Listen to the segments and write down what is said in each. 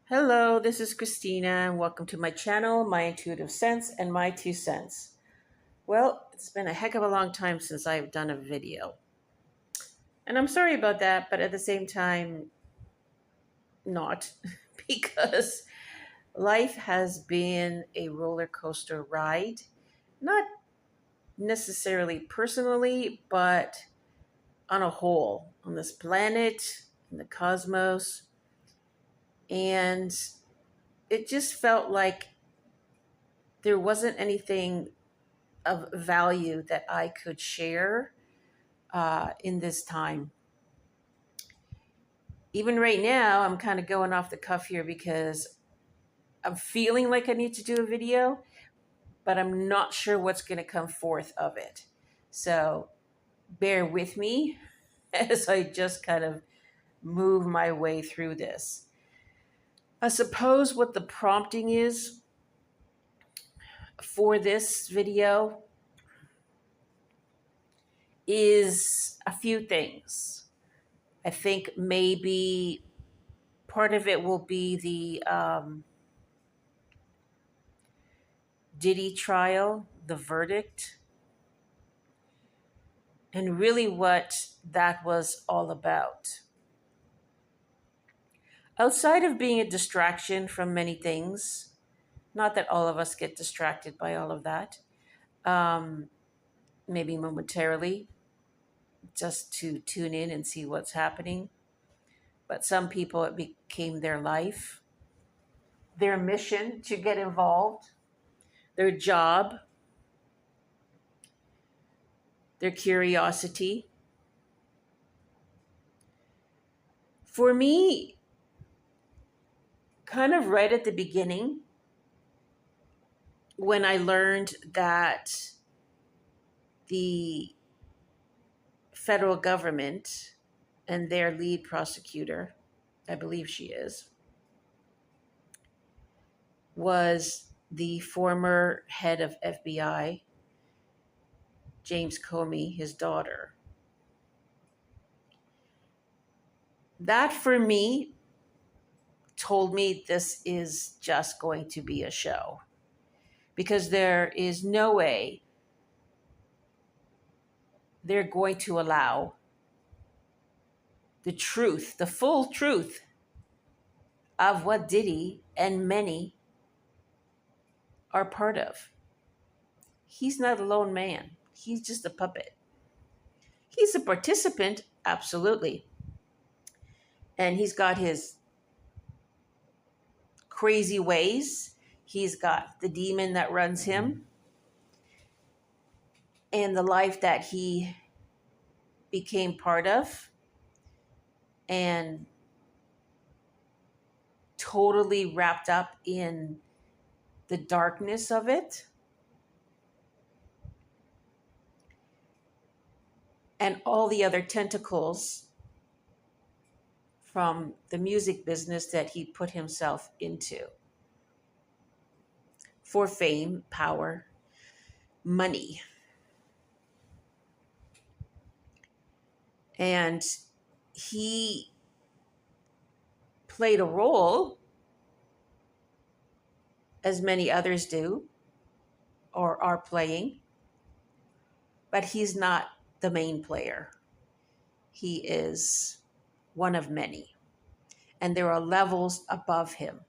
Hello, this is Christina, and welcome to my channel, My Intuitive Sense and My Two Cents. Well, it's been a heck of a long time since I've done a video. And I'm sorry about that, but at the same time, not, because life has been a roller coaster ride. Not necessarily personally, but on a whole, on this planet, in the cosmos. And it just felt like there wasn't anything of value that I could share in this time. Even right now, I'm kind of going off the cuff here because I'm feeling like I need to do a video, but I'm not sure what's going to come forth of it. So bear with me as I just kind of move my way through this. I suppose what the prompting is for this video is a few things. I think maybe part of it will be the Diddy trial, the verdict, and really what that was all about. Outside of being a distraction from many things, not that all of us get distracted by all of that, um, maybe momentarily, just to tune in and see what's happening. But some people, it became their life, their mission to get involved, their job, their curiosity. For me, kind of right at the beginning, when I learned that the federal government and their lead prosecutor, I believe she is, was the former head of FBI, James Comey, his daughter. That for me told me this is just going to be a show because there is no way they're going to allow the truth, the full truth of what Diddy and many are part of. He's not a lone man. He's just a puppet. He's a participant, absolutely. And he's got his crazy ways. He's got the demon that runs him and the life that he became part of and totally wrapped up in the darkness of it. And all the other tentacles from the music business that he put himself into for fame, power, money. And he played a role, as many others do or are playing, but he's not the main player. He is one of many, and there are levels above him.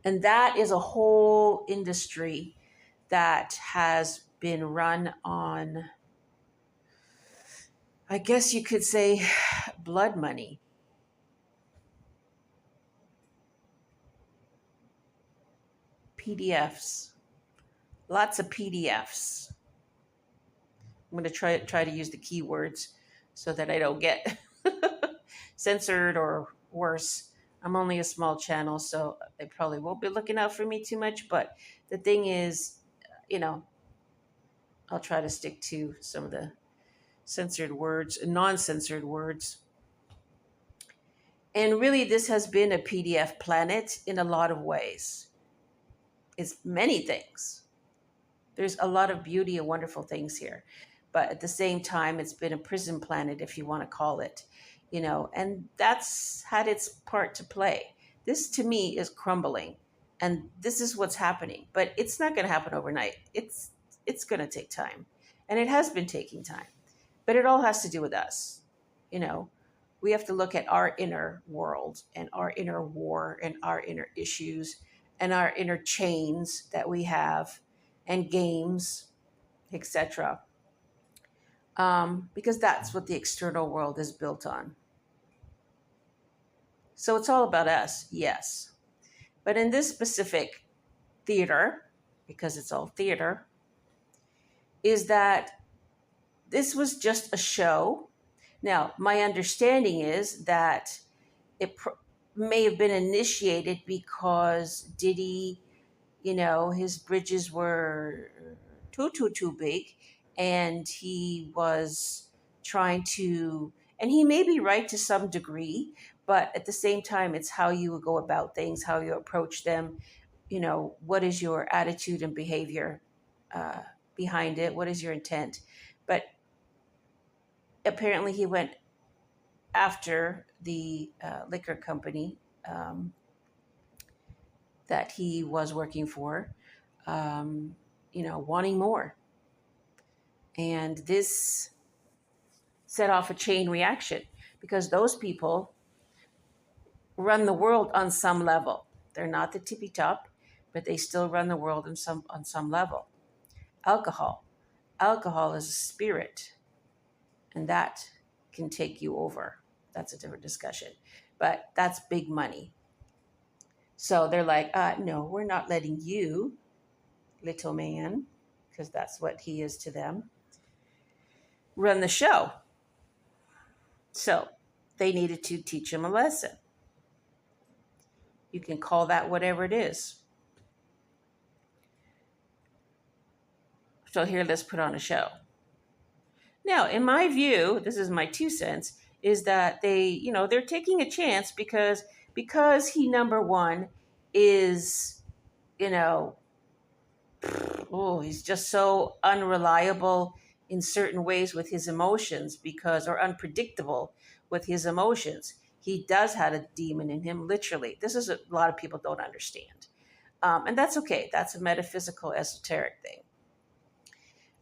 And that is a whole industry that has been run on, I guess you could say, blood money. PDFs, lots of PDFs. I'm going to try to use the keywords so that I don't get censored or worse. I'm only a small channel, so they probably won't be looking out for me too much. But the thing is, I'll try to stick to some of the censored words, non-censored words. And really, this has been a PDF planet in a lot of ways. It's many things. There's a lot of beauty and wonderful things here. But at the same time, it's been a prison planet, if you want to call it. and that's had its part to play. This to me is crumbling, and this is what's happening. But it's not going to happen overnight. It's going to take time, and it has been taking time. But it all has to do with us. You know, we have to look at our inner world and our inner war and our inner issues and our inner chains that we have and games, etc. Because that's what the external world is built on. So it's all about us, yes. But in this specific theater, because it's all theater, is that this was just a show. Now, my understanding is that it may have been initiated because Diddy, his bridges were too big, and he was trying to, and he may be right to some degree, but at the same time, it's how you go about things, how you approach them. What is your attitude and behavior uh, behind it? What is your intent? But apparently, he went after the liquor company that he was working for, wanting more. And this set off a chain reaction because those people run the world on some level. They're not the tippy top, but they still run the world on some level. Alcohol. Alcohol is a spirit, and that can take you over. That's a different discussion. But that's big money. So they're like, no, we're not letting you, little man, because that's what he is to them, run the show. So they needed to teach him a lesson. You can call that whatever it is. So here, let's put on a show. Now, in my view, this is my 2 cents, is that they're taking a chance because he, number one, is, he's just so unreliable in certain ways with his emotions or unpredictable with his emotions. He does have a demon in him, literally. This is a lot of people don't understand. And that's okay. That's a metaphysical, esoteric thing.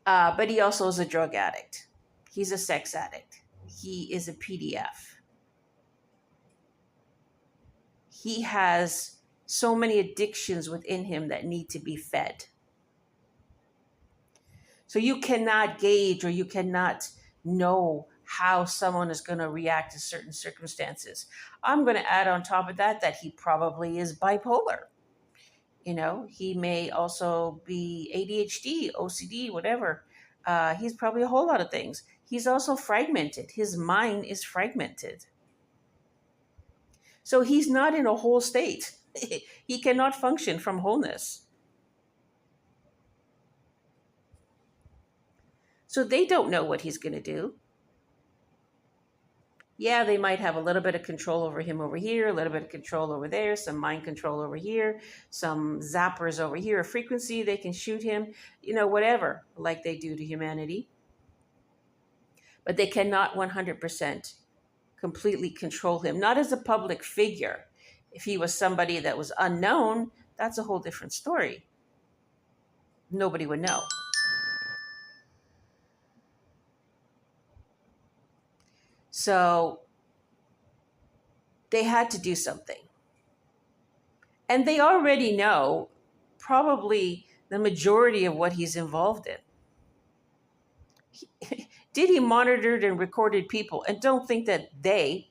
But he also is a drug addict. He's a sex addict. He is a PDF. He has so many addictions within him that need to be fed. So you cannot gauge or you cannot know how someone is going to react to certain circumstances. I'm going to add on top of that he probably is bipolar. He may also be ADHD, OCD, whatever. He's probably a whole lot of things. He's also fragmented. His mind is fragmented. So he's not in a whole state. He cannot function from wholeness. So they don't know what he's going to do. Yeah, they might have a little bit of control over him over here, a little bit of control over there, some mind control over here, some zappers over here, a frequency, they can shoot him, whatever, like they do to humanity. But they cannot 100% completely control him, not as a public figure. If he was somebody that was unknown, that's a whole different story. Nobody would know. So they had to do something. And they already know probably the majority of what he's involved in. Diddy monitored and recorded people, and don't think that they,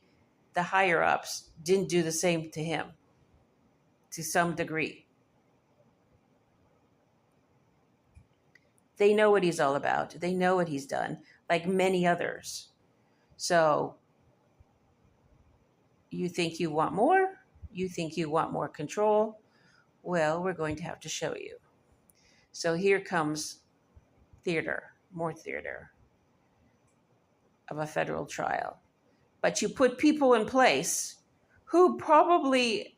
the higher ups, didn't do the same to him to some degree. They know what he's all about. They know what he's done, like many others. So you think you want more? You think you want more control? Well, we're going to have to show you. So here comes theater, more theater of a federal trial. But you put people in place who probably,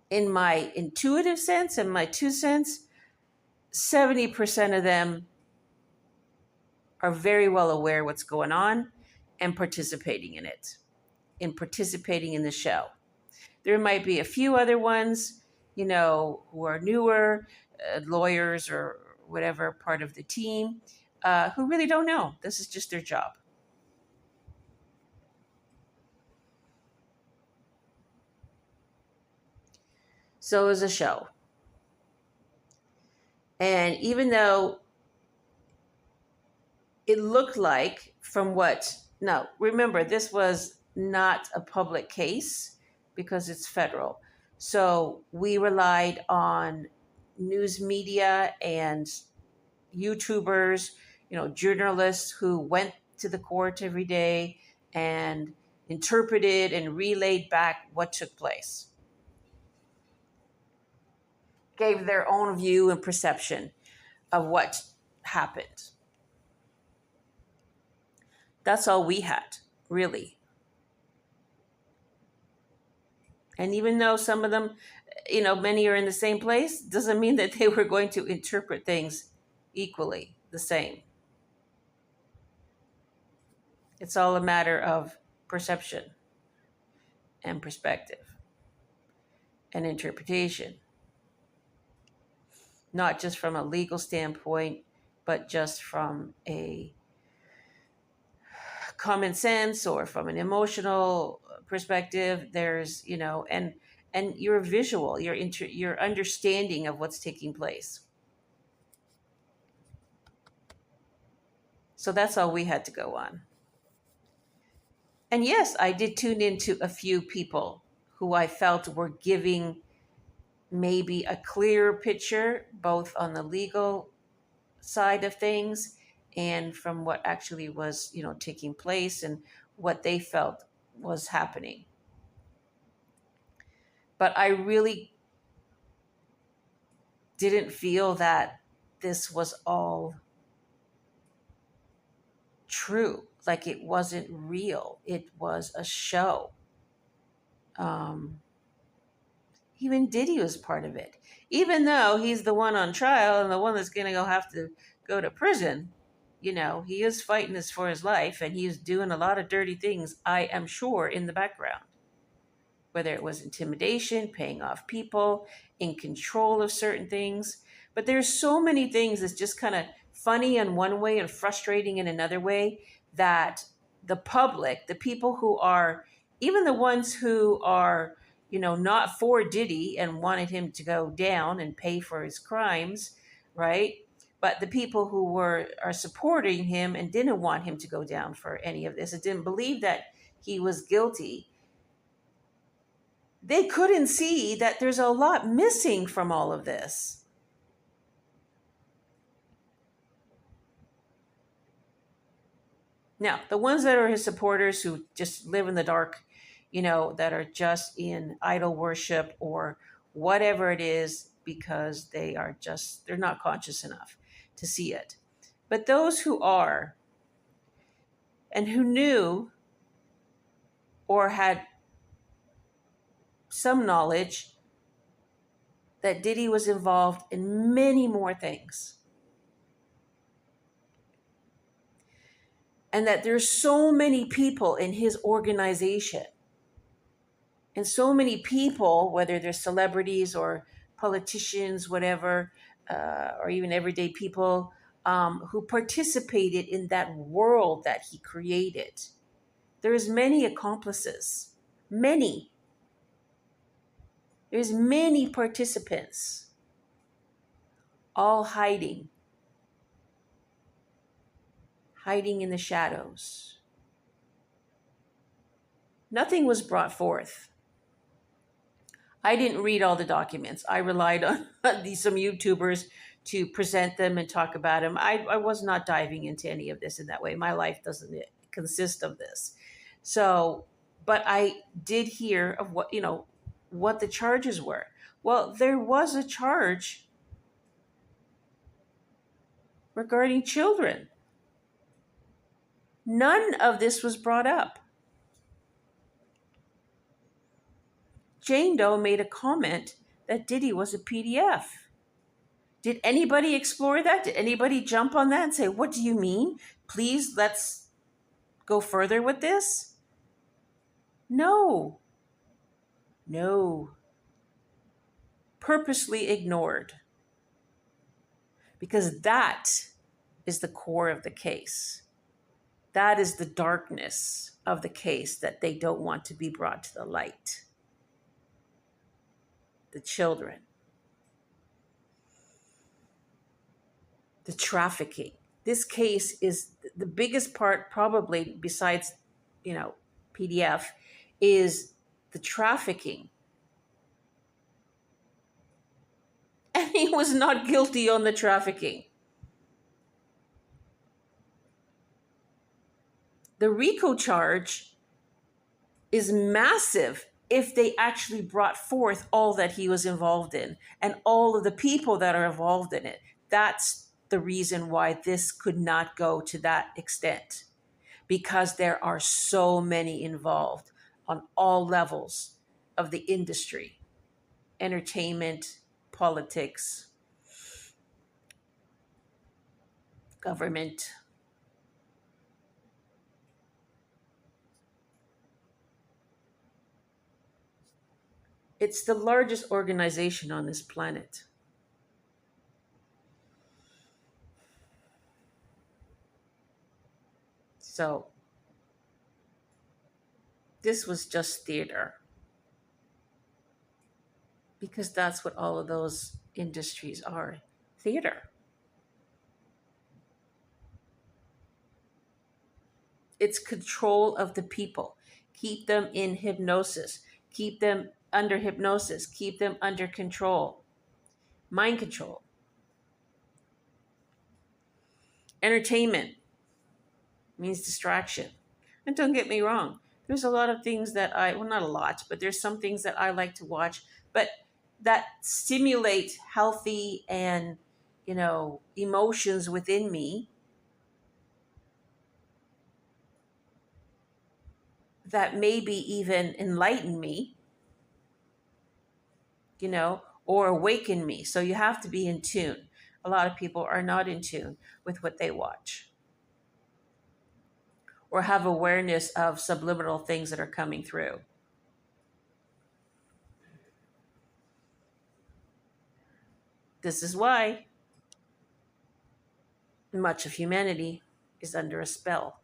in my intuitive sense and my 2 cents, 70% of them are very well aware what's going on. and participating in the show. There might be a few other ones, who are newer, lawyers or whatever part of the team, who really don't know. This is just their job. So is a show. And even though it looked like no, remember, this was not a public case because it's federal. So we relied on news media and YouTubers, journalists who went to the court every day and interpreted and relayed back what took place, gave their own view and perception of what happened. That's all we had, really. And even though some of them, many are in the same place, doesn't mean that they were going to interpret things equally the same. It's all a matter of perception and perspective and interpretation. Not just from a legal standpoint, but just from a common sense or from an emotional perspective. There's, and your visual, your understanding of what's taking place. So that's all we had to go on. And yes, I did tune into a few people who I felt were giving maybe a clearer picture, both on the legal side of things and from what actually was, taking place and what they felt was happening. But I really didn't feel that this was all true. Like it wasn't real. It was a show. Even Diddy was part of it. Even though he's the one on trial and the one that's going to have to go to prison, he is fighting this for his life and he's doing a lot of dirty things, I am sure, in the background. Whether it was intimidation, paying off people, in control of certain things. But there's so many things that's just kind of funny in one way and frustrating in another way that the public, the people who are, even the ones who are, not for Diddy and wanted him to go down and pay for his crimes, right? But the people who are supporting him and didn't want him to go down for any of this and didn't believe that he was guilty, they couldn't see that there's a lot missing from all of this. Now, the ones that are his supporters who just live in the dark, that are just in idol worship or whatever it is, because they're not conscious enough to see it. But those who are and who knew or had some knowledge that Diddy was involved in many more things. And that there's so many people in his organization and so many people, whether they're celebrities or politicians, whatever, or even everyday people, who participated in that world that he created. There's many accomplices, many. There's many participants, all hiding in the shadows. Nothing was brought forth. I didn't read all the documents. I relied on some YouTubers to present them and talk about them. I was not diving into any of this in that way. My life doesn't consist of this. So, but I did hear of what the charges were. Well, there was a charge regarding children. None of this was brought up. Jane Doe made a comment that Diddy was a PDF. Did anybody explore that? Did anybody jump on that and say, what do you mean? Please, let's go further with this? No, no. Purposely ignored, because that is the core of the case. That is the darkness of the case that they don't want to be brought to the light. The children, the trafficking. This case is the biggest part, probably besides, PDF, is the trafficking. And he was not guilty on the trafficking. The RICO charge is massive if they actually brought forth all that he was involved in and all of the people that are involved in it. That's the reason why this could not go to that extent, because there are so many involved on all levels of the industry: entertainment, politics, government. It's the largest organization on this planet. So this was just theater, because that's what all of those industries are: theater. It's control of the people. Keep them in hypnosis. Keep them under hypnosis. Keep them under control. Mind control. Entertainment means distraction. And don't get me wrong, there's a lot of things that well, not a lot, but there's some things that I like to watch, but that stimulate healthy and, emotions within me, that maybe even enlighten me, or awaken me. So you have to be in tune. A lot of people are not in tune with what they watch, or have awareness of subliminal things that are coming through. This is why much of humanity is under a spell.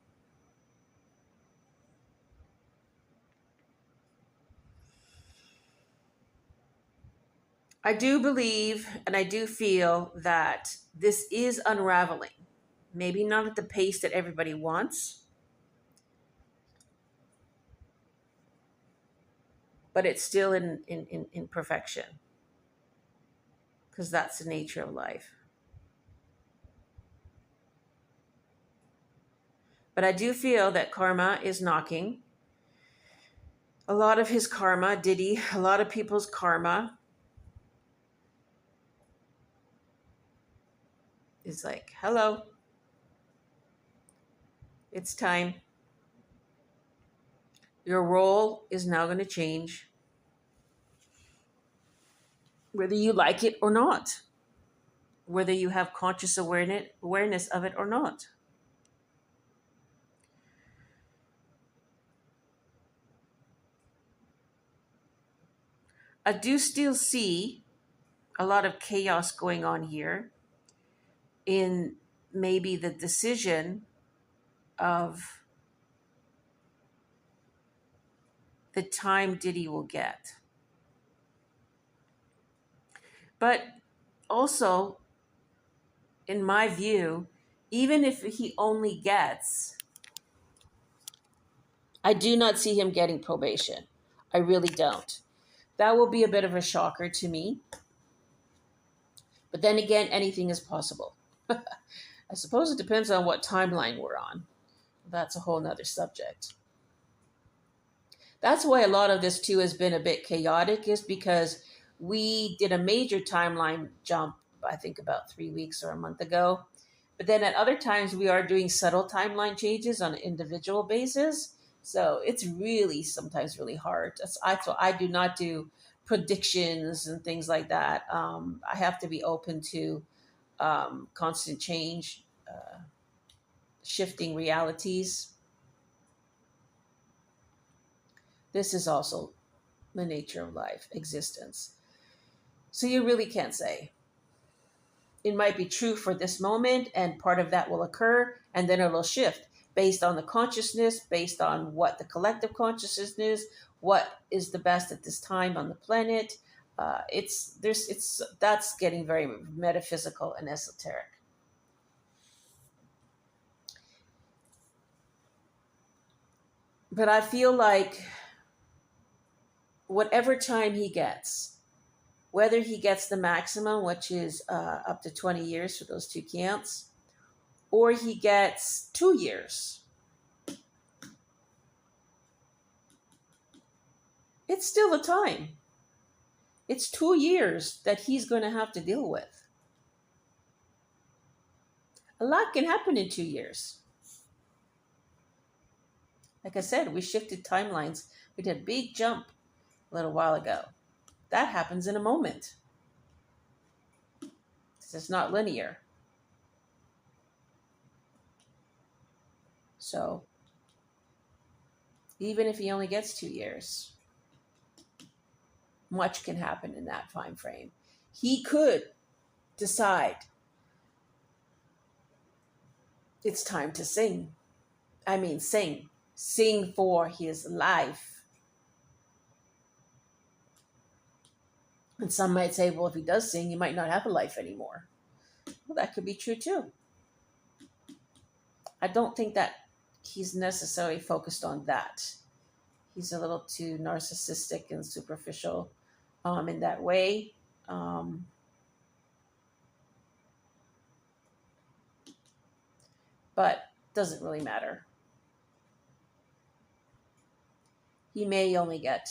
I do believe and I do feel that this is unraveling. Maybe not at the pace that everybody wants, but it's still in perfection, because that's the nature of life. But I do feel that karma is knocking. A lot of his karma, Diddy, a lot of people's karma is like, hello, it's time. Your role is now going to change, whether you like it or not, whether you have conscious awareness of it or not. I do still see a lot of chaos going on here in maybe the decision of the time Diddy will get. But also, in my view, even if he only gets, I do not see him getting probation. I really don't. That will be a bit of a shocker to me. But then again, anything is possible. I suppose it depends on what timeline we're on. That's a whole nother subject. That's why a lot of this too has been a bit chaotic, is because we did a major timeline jump, I think about 3 weeks or a month ago. But then at other times we are doing subtle timeline changes on an individual basis. So it's really sometimes really hard. So I do not do predictions and things like that. I have to be open to constant change, shifting realities. This is also the nature of life, existence. So you really can't say. It might be true for this moment, and part of that will occur, and then it'll shift based on the consciousness, based on what the collective consciousness is, what is the best at this time on the planet. It's that's getting very metaphysical and esoteric. But I feel like whatever time he gets, whether he gets the maximum, which is up to 20 years for those two counts, or he gets 2 years, it's still a time. It's 2 years that he's going to have to deal with. A lot can happen in 2 years. Like I said, we shifted timelines. We did a big jump a little while ago. That happens in a moment. It's not linear. So even if he only gets 2 years, much can happen in that time frame. He could decide it's time to sing. I mean, sing. Sing for his life. And some might say, well, if he does sing, he might not have a life anymore. Well, that could be true too. I don't think that he's necessarily focused on that. He's a little too narcissistic and superficial in that way. But doesn't really matter. He may only get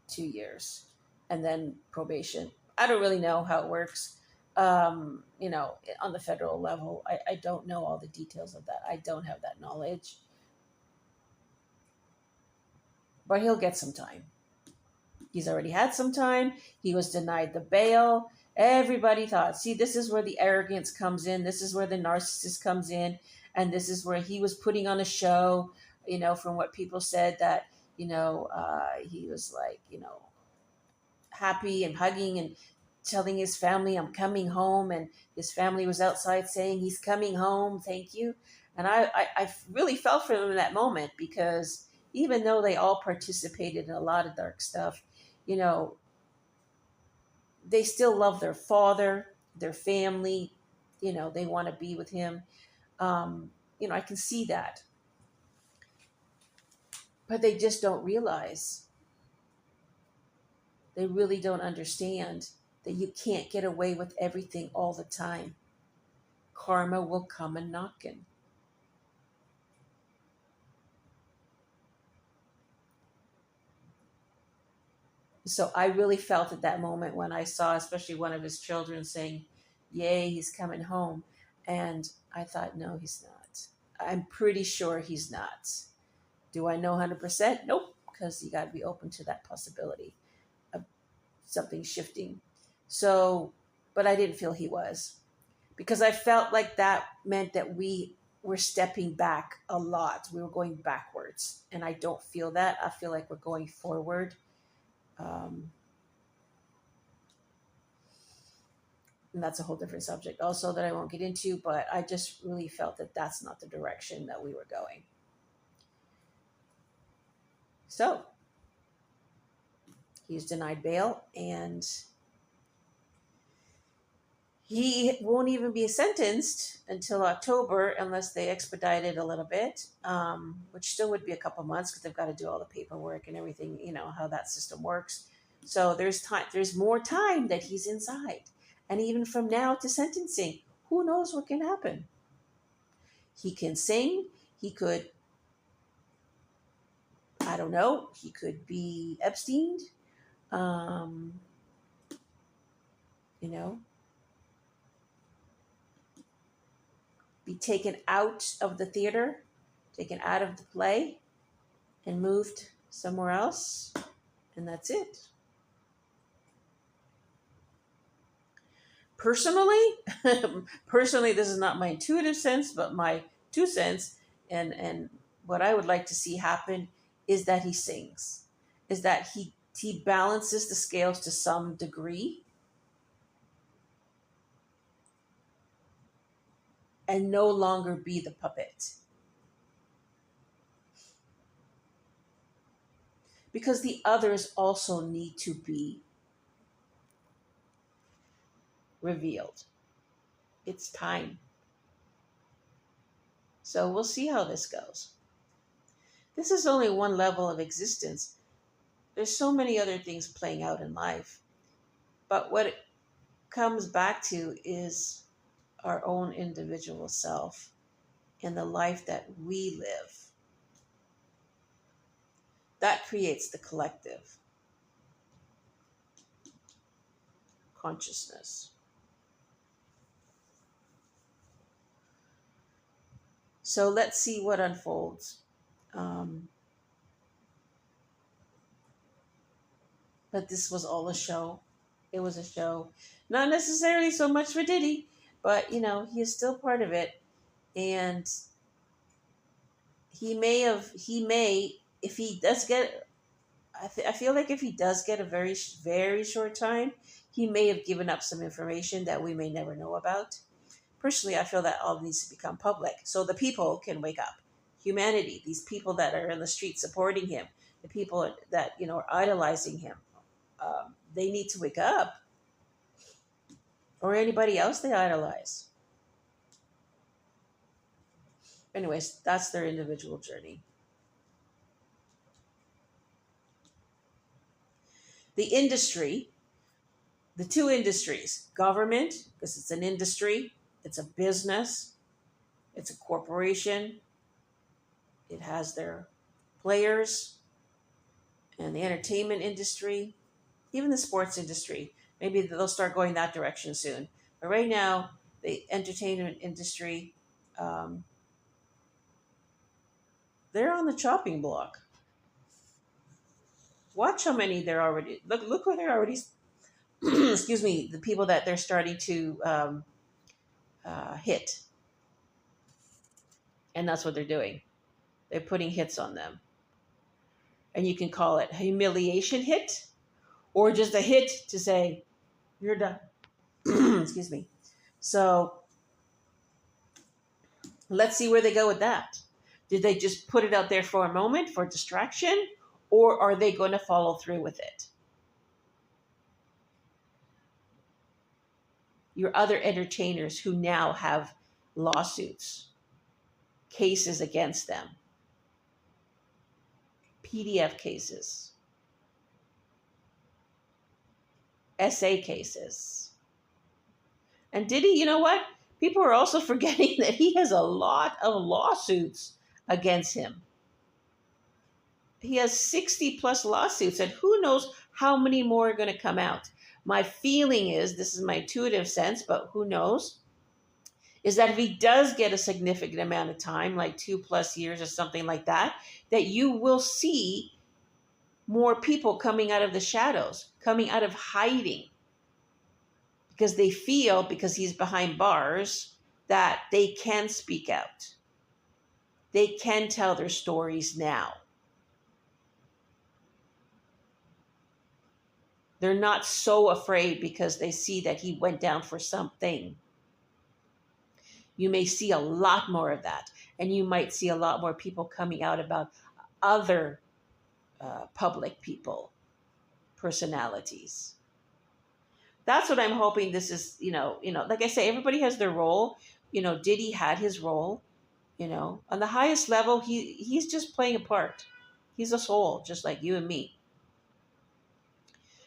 2 years and then probation. I don't really know how it works. On the federal level, I don't know all the details of that. I don't have that knowledge. But he'll get some time. He's already had some time. He was denied the bail. Everybody thought, see, this is where the arrogance comes in. This is where the narcissist comes in. And this is where he was putting on a show, from what people said that, he was like, happy and hugging and telling his family, I'm coming home. And his family was outside saying, he's coming home. Thank you. And I really felt for them in that moment, because even though they all participated in a lot of dark stuff, they still love their father, their family, they want to be with him. I can see that. But they just don't realize, they really don't understand that you can't get away with everything all the time. Karma will come a knocking. So I really felt at that moment when I saw, especially one of his children saying, yay, he's coming home. And I thought, no, he's not. I'm pretty sure he's not. Do I know 100%? Nope, because you got to be open to that possibility of something shifting. So, but I didn't feel he was, because I felt like that meant that we were stepping back a lot. We were going backwards. And I don't feel that. I feel like we're going forward. And that's a whole different subject also that I won't get into, but I just really felt that that's not the direction that we were going. So he's denied bail, and he won't even be sentenced until October unless they expedite it a little bit, which still would be a couple months because they've got to do all the paperwork and everything, how that system works. So there's time. There's more time that he's inside. And even from now to sentencing, who knows what can happen? He can sing. He could, I don't know, he could be Epstein. Be taken out of the theater, taken out of the play, and moved somewhere else. And that's it. Personally, this is not my intuitive sense, but my 2 cents. And what I would like to see happen is that he sings. is that he balances the scales to some degree and no longer be the puppet. Because the others also need to be revealed. It's time. So we'll see how this goes. This is only one level of existence. There's so many other things playing out in life. But what it comes back to is our own individual self and the life that we live. That creates the collective consciousness. So let's see what unfolds. Um, but this was all a show. It was a show. Not necessarily so much for Diddy, but he is still part of it. And he may, if he does get, I feel like if he does get a very, very short time, he may have given up some information that we may never know about. Personally, I feel that all needs to become public so the people can wake up. Humanity, these people that are in the street supporting him, the people that are idolizing him, they need to wake up, or anybody else they idolize. Anyways, that's their individual journey. The industry, the two industries, government, because it's an industry, it's a business, it's a corporation, it has their players, and the entertainment industry, even the sports industry. Maybe they'll start going that direction soon. But right now, the entertainment industry, um, they're on the chopping block. Watch how many they're already. Look who they're already. Excuse me. The people that they're starting to hit, and that's what they're doing. They're putting hits on them, and you can call it a humiliation hit, or just a hit to say you're done. Excuse me. So let's see where they go with that. Did they just put it out there for a moment for distraction, or are they going to follow through with it? Your other entertainers who now have lawsuits, cases against them, PDF cases, SA cases. And Diddy, you know what? People are also forgetting that he has a lot of lawsuits against him. He has 60 plus lawsuits, and who knows how many more are going to come out. My feeling is, this is my intuitive sense, but who knows, is that if he does get a significant amount of time, like 2+ years or something like that, that you will see more people coming out of the shadows, coming out of hiding, because they feel, because he's behind bars, that they can speak out. They can tell their stories now. They're not so afraid because they see that he went down for something. You may see a lot more of that. And you might see a lot more people coming out about other public people, personalities. That's what I'm hoping this is, like I say, everybody has their role. Diddy had his role, on the highest level, he's just playing a part. He's a soul, just like you and me.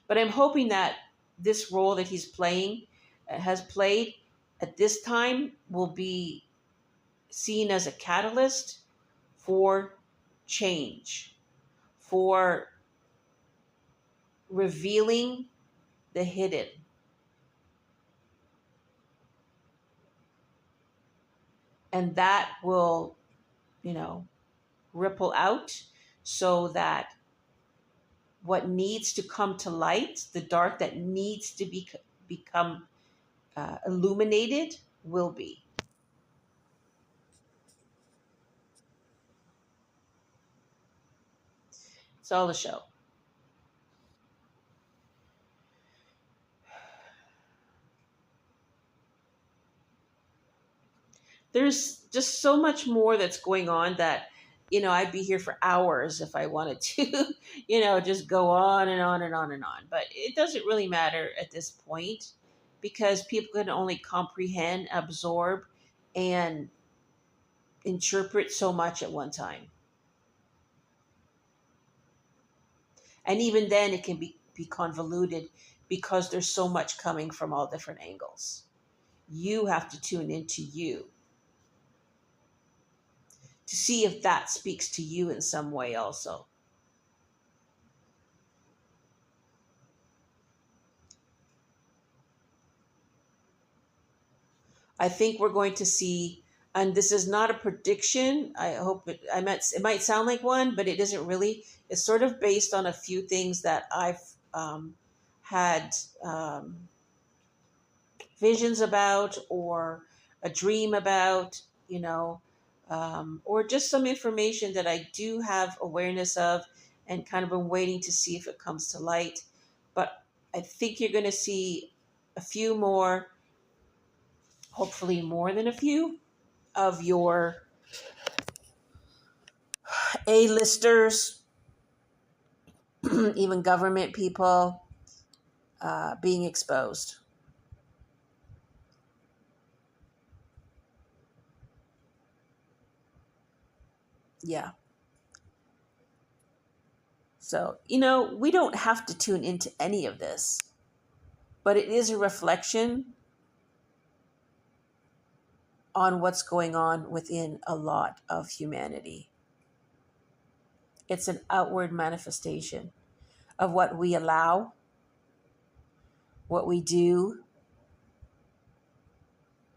But I'm hoping that this role that he's playing, has played at this time, will be seen as a catalyst for change, for revealing the hidden. And that will, ripple out so that what needs to come to light, the dark that needs to become illuminated, will be. It's all a show. there's just so much more that's going on that, I'd be here for hours if I wanted to, just go on and on and on and on. But it doesn't really matter at this point because people can only comprehend, absorb, and interpret so much at one time. And even then, it can be convoluted because there's so much coming from all different angles. You have to tune into you to see if that speaks to you in some way also. I think we're going to see, and this is not a prediction. I hope it might sound like one, but it isn't really. It's sort of based on a few things that I've had visions about or a dream about, or just some information that I do have awareness of and kind of been waiting to see if it comes to light. But I think you're going to see a few more, hopefully more than a few, of your A-listers, even government people being exposed. Yeah. So, we don't have to tune into any of this, but it is a reflection on what's going on within a lot of humanity. It's an outward manifestation of what we allow, what we do,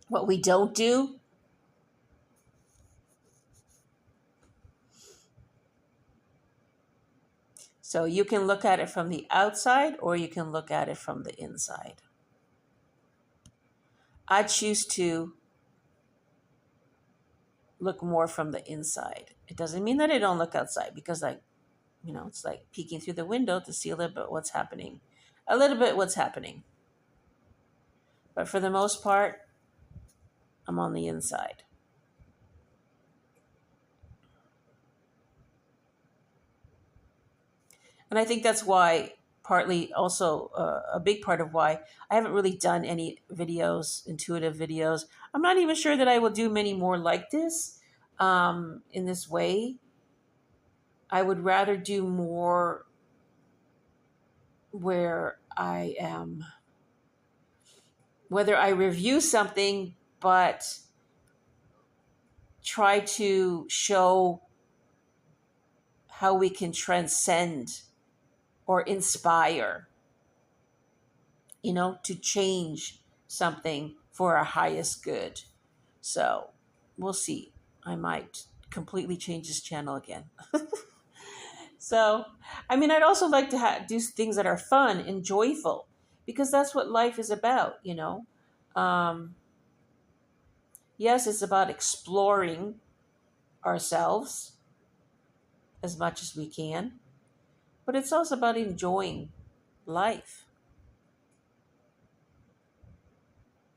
what we don't do. So you can look at it from the outside or you can look at it from the inside. I choose to look more from the inside. It doesn't mean that I don't look outside because it's like peeking through the window to see a little bit what's happening. A little bit what's happening. But for the most part, I'm on the inside. And I think that's why, partly also a big part of why I haven't really done any videos, intuitive videos. I'm not even sure that I will do many more like this in this way. I would rather do more where I am, whether I review something, but try to show how we can transcend or inspire, to change something for our highest good. So we'll see. I might completely change this channel again. So, I'd also like to do things that are fun and joyful because that's what life is about. Um, yes, it's about exploring ourselves as much as we can, but it's also about enjoying life,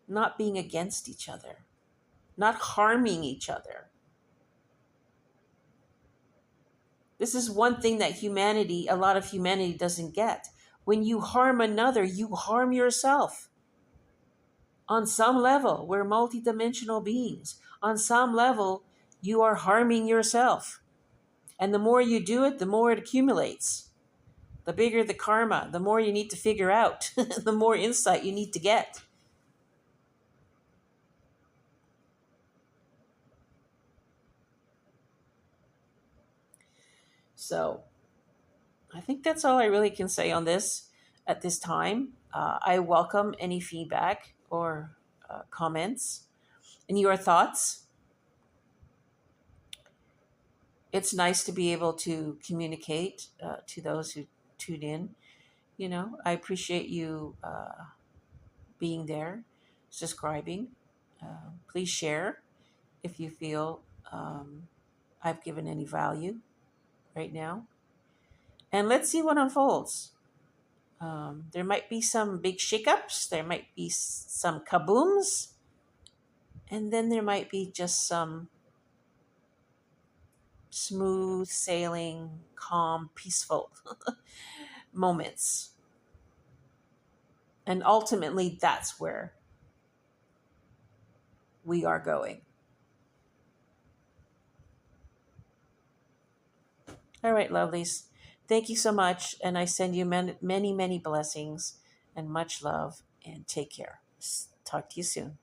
not being against each other, not harming each other. This is one thing that a lot of humanity doesn't get. When you harm another, you harm yourself. On some level, we're multidimensional beings. On some level, you are harming yourself. And the more you do it, the more it accumulates. The bigger the karma, the more you need to figure out, the more insight you need to get. So I think that's all I really can say on this at this time. I welcome any feedback or comments and your thoughts. It's nice to be able to communicate to those who tune in. I appreciate you being there, subscribing. Please share if you feel I've given any value right now. And let's see what unfolds. There might be some big shakeups. There might be some kabooms. And then there might be just some smooth sailing, calm, peaceful moments. And ultimately, that's where we are going. All right, lovelies. Thank you so much. And I send you many, many, many blessings and much love. And take care. Talk to you soon.